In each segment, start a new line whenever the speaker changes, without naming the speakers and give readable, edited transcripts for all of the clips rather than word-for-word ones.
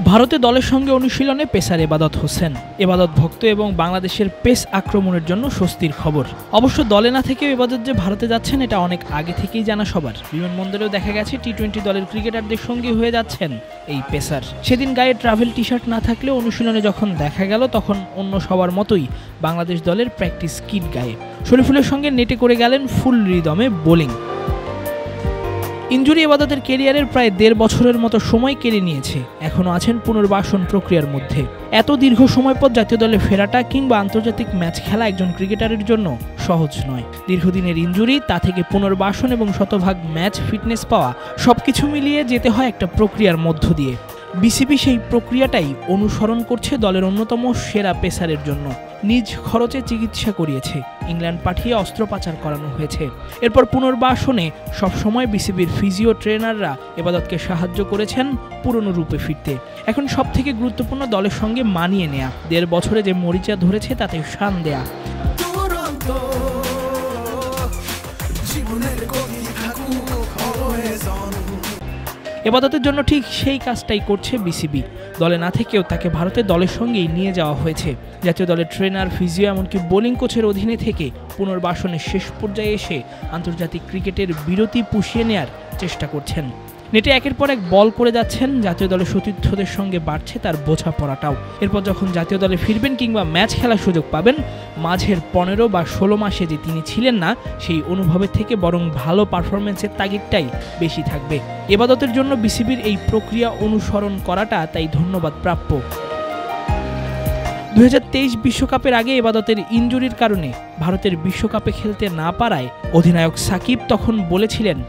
ভারতে দলের সঙ্গে অনুশীলনে পেসার এবাদত হোসেন। এবাদত ভক্ত এবং বাংলাদেশের পেস আক্রমণের জন্য স্বস্তির খবর। অবশ্য দলে না থেকেও এবাদত যে ভারতে যাচ্ছেন এটা অনেক আগে থেকেই জানা সবার। বিমানবন্দরেও দেখা গেছে টি-20 দলের ক্রিকেটারদের সঙ্গে হয়ে যাচ্ছেন এই পেসার। সেদিন গায়ে ট্রাভেল টি শার্ট না থাকলেও অনুশীলনে যখন দেখা গেল তখন অন্য সবার মতোই বাংলাদেশ দলের প্র্যাকটিস কিট গায়ে শরীফুলের সঙ্গে নেটে করে গেলেন ফুল রিদমে বোলিং। ইনজুরি এবাদতের ক্যারিয়ারের প্রায় 1.5 বছরের মতো সময় কেড়ে নিয়েছে। এখনও আছেন পুনর্বাসন প্রক্রিয়ার মধ্যে। এত দীর্ঘ সময় পর জাতীয় দলে ফেরাটা কিংবা আন্তর্জাতিক ম্যাচ খেলা একজন ক্রিকেটারের জন্য সহজ নয়। দীর্ঘদিনের ইনজুরি, তা থেকে পুনর্বাসন এবং শতভাগ ম্যাচ ফিটনেস পাওয়া, সবকিছু মিলিয়ে যেতে হয় একটা প্রক্রিয়ার মধ্য দিয়ে। বিসিবি সেই প্রক্রিয়াটাই অনুসরণ করছে দলের অন্যতম সেরা পেসারের জন্য। নিজ খরচে চিকিৎসা করিয়েছে, ইংল্যান্ড পাঠিয়ে অস্ত্রোপচার করানো হয়েছে। এরপর পুনর্বাসনে সবসময় বিসিবির ফিজিও ট্রেনাররা এবাদতকে সাহায্য করেছেন পুরনো রূপে ফিরতে। এখন সবথেকে গুরুত্বপূর্ণ দলের সঙ্গে মানিয়ে নেয়া, 1.5 বছরে যে মরিচা ধরেছে তাতে শান দেয়া। এবাদতের জন্য ঠিক সেই কাজটাই করছে বিসিবি। দলে না থেকেও তাকে ভারতের দলের সঙ্গেই নিয়ে যাওয়া হয়েছে। জাতীয় দলের ট্রেনার, ফিজিও এমনকি বোলিং কোচের অধীনে থেকে পুনর্বাসনের শেষ পর্যায়ে এসে আন্তর্জাতিক ক্রিকেটের বিরতি পুষিয়ে নেয়ার চেষ্টা করছেন। নেটে একের পর এক বল করে যাচ্ছেন। জাতীয় দলের সতীর্থদের সঙ্গে বাড়ছে তার বোঝাপড়াটাও। এরপর যখন জাতীয় দলে ফিরবেন কিংবা ম্যাচ খেলার সুযোগ পাবেন, মাঝের 15 বা 16 মাসে যে তিনি ছিলেন না, সেই অনুভবের থেকে বরং ভালো পারফরমেন্সের তাগিদটাই বেশি থাকবে। এবাদতের জন্য বিসিবির এই প্রক্রিয়া অনুসরণ করাটা তাই ধন্যবাদ প্রাপ্য। 2023 বিশ্বকাপের আগে এবাদতের ইনজুরির কারণে ভারতের বিশ্বকাপে খেলতে না পারায় অধিনায়ক সাকিব তখন বলেছিলেন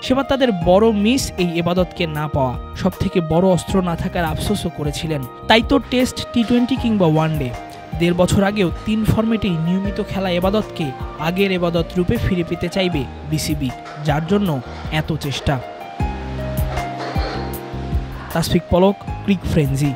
সেবার তাদের বড় মিস এই এবাদতকে না পাওয়া। সবথেকে বড় অস্ত্র না থাকার আফসোসও করেছিলেন। তাই তো টেস্ট, টি-20 কিংবা ওয়ানডে 1.5 বছর আগেও 3 ফরম্যাটেই নিয়মিত খেলা এবাদতকে আগের এবাদত রূপে ফিরে পেতে চাইবে বিসিবি, যার জন্য এত চেষ্টা। তাসফিক পলক, ক্রিক ফ্রেঞ্জি।